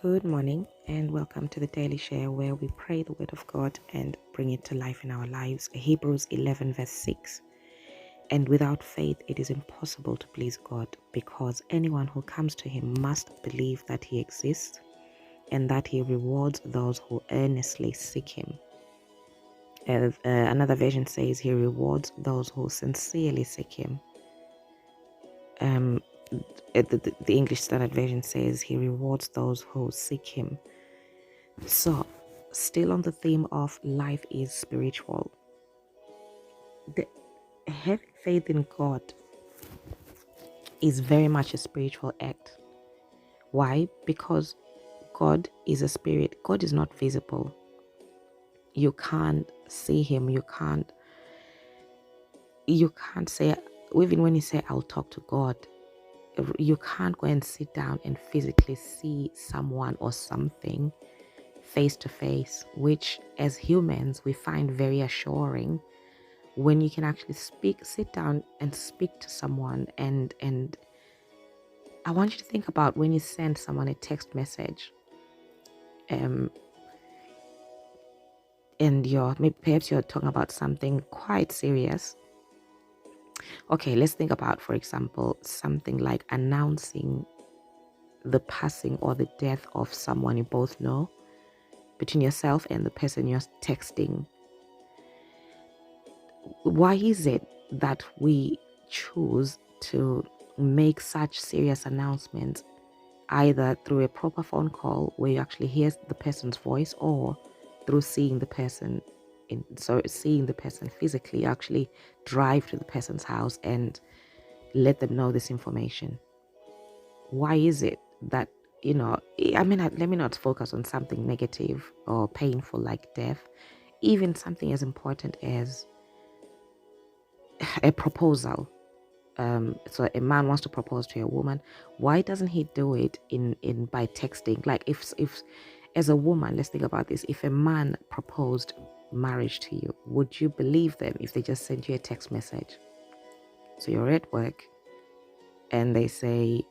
Good morning and welcome to the Daily Share where we pray the Word of God and bring it to life in our lives. Hebrews 11 verse 6. And without faith it is impossible to please God because anyone who comes to Him must believe that He exists and that He rewards those who earnestly seek Him. Another version says He rewards those who sincerely seek Him. The English Standard Version says He rewards those who seek Him. So, still on the theme of life is spiritual, having faith in God is very much a spiritual act. Why? Because God is a spirit. God is not visible. You can't see Him. You can't say, even when you say, I'll talk to God, you can't go and sit down and physically see someone or something face to face, which as humans we find very assuring when you can actually sit down and speak to someone. And I want you to think about when you send someone a text message, and perhaps you're talking about something quite serious. Okay, let's think about, for example, something like announcing the passing or the death of someone you both know, between yourself and the person you're texting. Why is it that we choose to make such serious announcements either through a proper phone call where you actually hear the person's voice, or through seeing the person seeing the person physically? You actually drive to the person's house and let them know this information? Why is it that, let me not focus on something negative or painful like death, even something as important as a proposal. So a man wants to propose to a woman. Why doesn't he do it in by texting? Like if as a woman, let's think about this. If a man proposed marriage to you, would you believe them if they just sent you a text message? So you're at work and they say,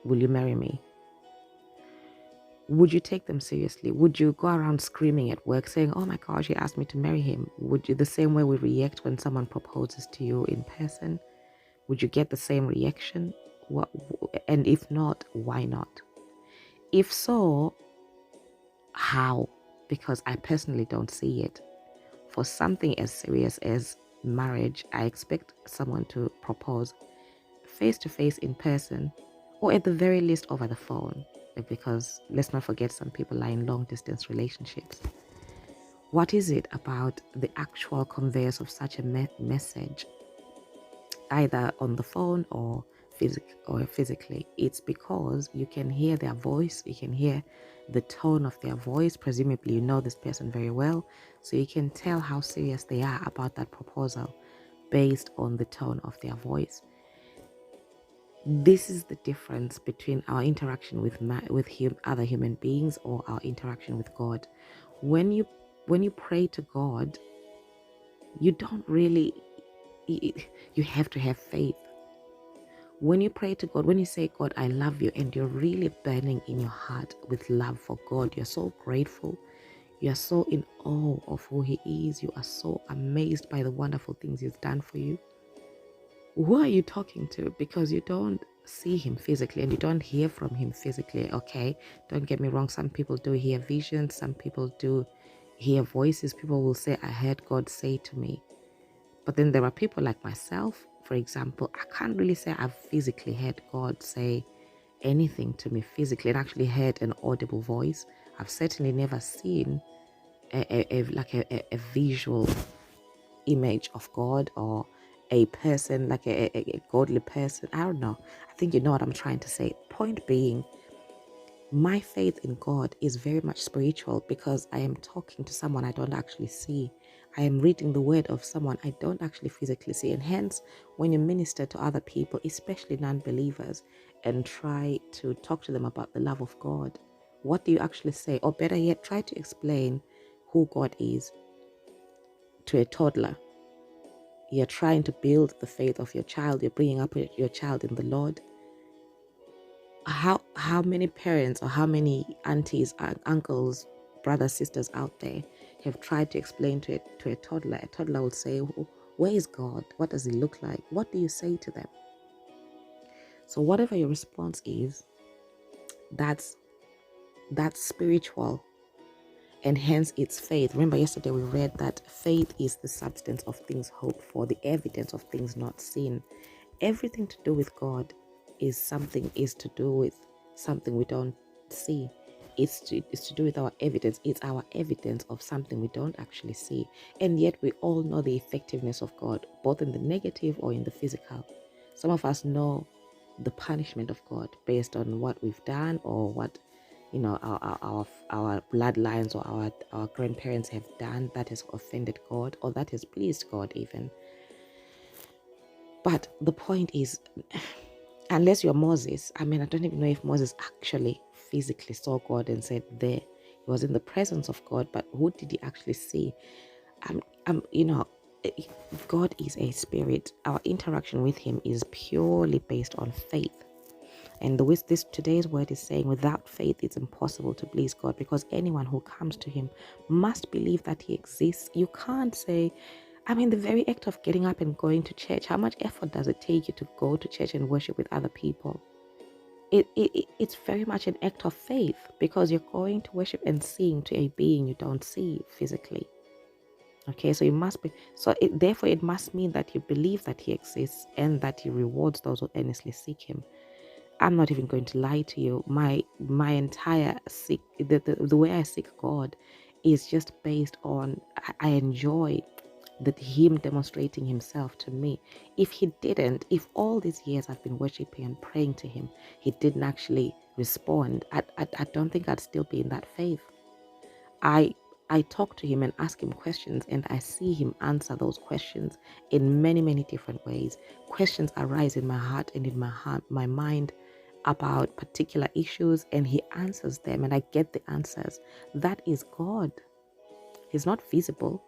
will you marry me? Would you take them seriously? Would you go around screaming at work saying, oh my gosh, he asked me to marry him? Would you, the same way we react when someone proposes to you in person, would you get the same reaction? And if not, why not? If so, how? Because I personally don't see it. For something as serious as marriage, I expect someone to propose face to face in person, or at the very least over the phone. Because let's not forget, some people are in long distance relationships. What is it about the actual conveyance of such a message, either on the phone or physically? It's because you can hear their voice, you can hear the tone of their voice. Presumably you know this person very well, so you can tell how serious they are about that proposal based on the tone of their voice. This is the difference between our interaction with other human beings or our interaction with God. When you pray to God, you don't really, you have to have faith. When you pray to God, when you say, God, I love you, and you're really burning in your heart with love for God, you're so grateful, you are so in awe of who He is, you are so amazed by the wonderful things He's done for you. Who are you talking to? Because you don't see Him physically and you don't hear from Him physically. Okay, don't get me wrong, some people do hear visions, some people do hear voices. People will say, I heard God say to me. But then there are people like myself, for example, I can't really say I've physically heard God say anything to me physically and actually heard an audible voice. I've certainly never seen a visual image of God, or a person, like a godly person. I don't know. I think you know what I'm trying to say. Point being, my faith in God is very much spiritual because I am talking to someone I don't actually see. I am reading the word of someone I don't actually physically see. And hence, when you minister to other people, especially non-believers, and try to talk to them about the love of God, what do you actually say? Or better yet, try to explain who God is to a toddler. You're trying to build the faith of your child. You're bringing up your child in the Lord. How many parents or how many aunties, uncles, brothers, sisters out there have tried to explain to a toddler? A toddler will say, "Where is God? What does He look like?" What do you say to them? So whatever your response is, that's spiritual, and hence it's faith. Remember, yesterday we read that faith is the substance of things hoped for, the evidence of things not seen. Everything to do with God is to do with something we don't see. It's to do with our evidence. It's our evidence of something we don't actually see. And yet we all know the effectiveness of God, both in the negative or in the physical. Some of us know the punishment of God based on what we've done, or what our bloodlines or our grandparents have done that has offended God or that has pleased God even. But the point is, unless you're Moses, I don't even know if Moses actually physically saw God and said there. He was in the presence of God, but who did he actually see? God is a spirit. Our interaction with him is purely based on faith. And this today's word is saying, without faith, it's impossible to please God, because anyone who comes to him must believe that he exists. You can't say, the very act of getting up and going to church, how much effort does it take you to go to church and worship with other people? It's very much an act of faith, because you're going to worship and sing to a being you don't see physically. Okay, so therefore it must mean that you believe that he exists and that he rewards those who earnestly seek him. I'm not even going to lie to you. My entire the way I seek God is just based on, I enjoy him demonstrating himself to me. If all these years I've been worshiping and praying to him, he didn't actually respond, I don't think I'd still be in that faith. I talk to him and ask him questions, and I see him answer those questions in many, many different ways. Questions arise in my heart and in my mind about particular issues, and he answers them, and I get the answers. That is God. He's not visible,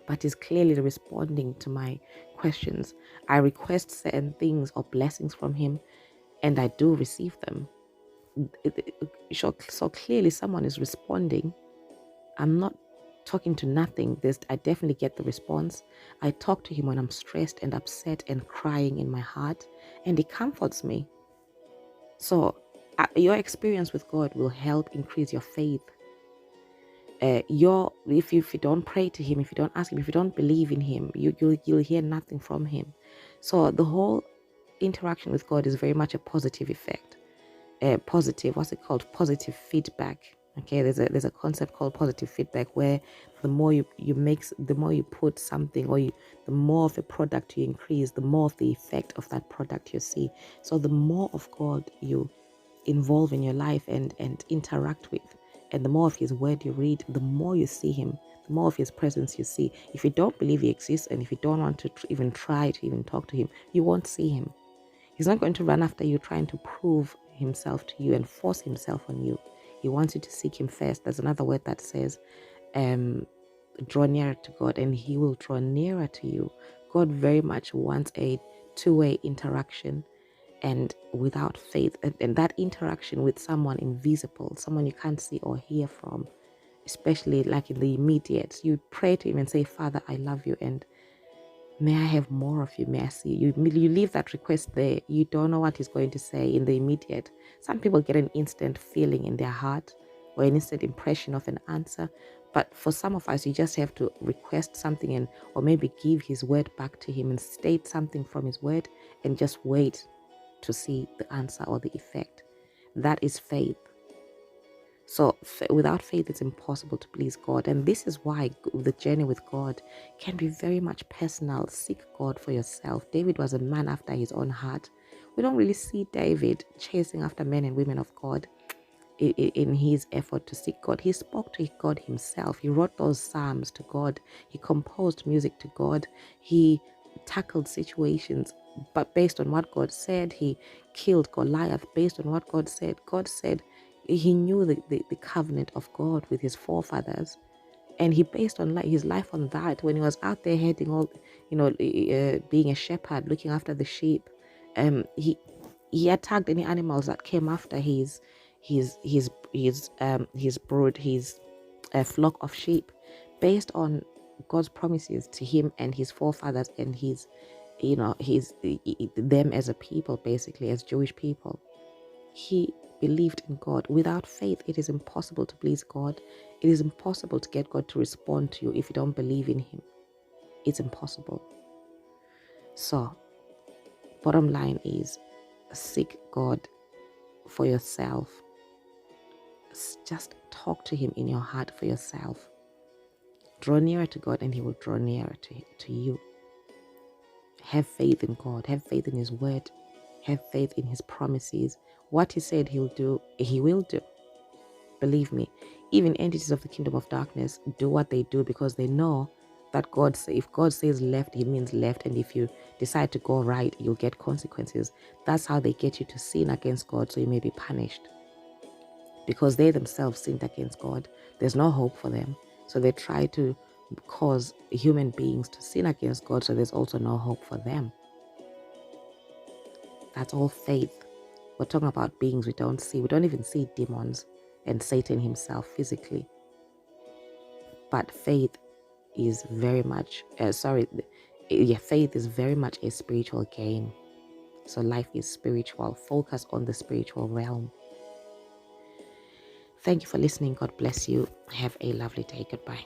but he's clearly responding to my questions. I request certain things or blessings from him, and I do receive them. So clearly someone is responding. I'm not talking to nothing. I definitely get the response. I talk to him when I'm stressed and upset and crying in my heart, and he comforts me. So your experience with God will help increase your faith. If you don't pray to him, if you don't ask him, if you don't believe in him, you'll hear nothing from him. So the whole interaction with God is very much a positive effect. Positive feedback. Okay, there's a concept called positive feedback, where the more the more you put something, the more of a product you increase, the more of the effect of that product you see. So the more of God you involve in your life and interact with, and the more of his word you read, the more you see him, the more of his presence you see. If you don't believe he exists, and if you don't want to even try to even talk to him, you won't see him. He's not going to run after you trying to prove himself to you and force himself on you. He wants you to seek him first. There's another word that says, draw nearer to God and he will draw nearer to you. God very much wants a two-way interaction, and without faith, and that interaction with someone invisible, someone you can't see or hear from, especially like in the immediate, you pray to him and say, Father, I love you, and may I have more of you, may I see you. You leave that request there. You don't know what he's going to say in the immediate. Some people get an instant feeling in their heart or an instant impression of an answer. But for some of us, you just have to request something, or maybe give his word back to him and state something from his word and just wait to see the answer or the effect. That is faith. So without faith, it's impossible to please God. And this is why the journey with God can be very much personal. Seek God for yourself. David was a man after his own heart. We don't really see David chasing after men and women of God in his effort to seek God. He spoke to God himself. He wrote those psalms to God. He composed music to God. He tackled situations, but based on what God said. He killed Goliath based on what God said. God said he knew the covenant of God with his forefathers, and he based on his life on that. When he was out there heading being a shepherd, looking after the sheep, he He attacked any animals that came after his brood, his flock of sheep, based on God's promises to him and his forefathers and his, them as a people, basically as Jewish people. He believed in God. Without faith, it is impossible to please God. It is impossible to get God to respond to you if you don't believe in him. It's impossible. So, bottom line is, seek God for yourself. Just talk to him in your heart for yourself. Draw nearer to God and he will draw nearer to you. Have faith in God. Have faith in his word. Have faith in his promises. What he said he'll do, he will do. Believe me, even entities of the kingdom of darkness do what they do because they know that if God says left, he means left. And if you decide to go right, you'll get consequences. That's how they get you to sin against God, so you may be punished. Because they themselves sinned against God. There's no hope for them. So they try to cause human beings to sin against God, so there's also no hope for them. That's all faith. We're talking about beings we don't see. We don't even see demons and Satan himself physically. But faith is very much, faith is very much a spiritual game. So life is spiritual. Focus on the spiritual realm. Thank you for listening. God bless you. Have a lovely day. Goodbye.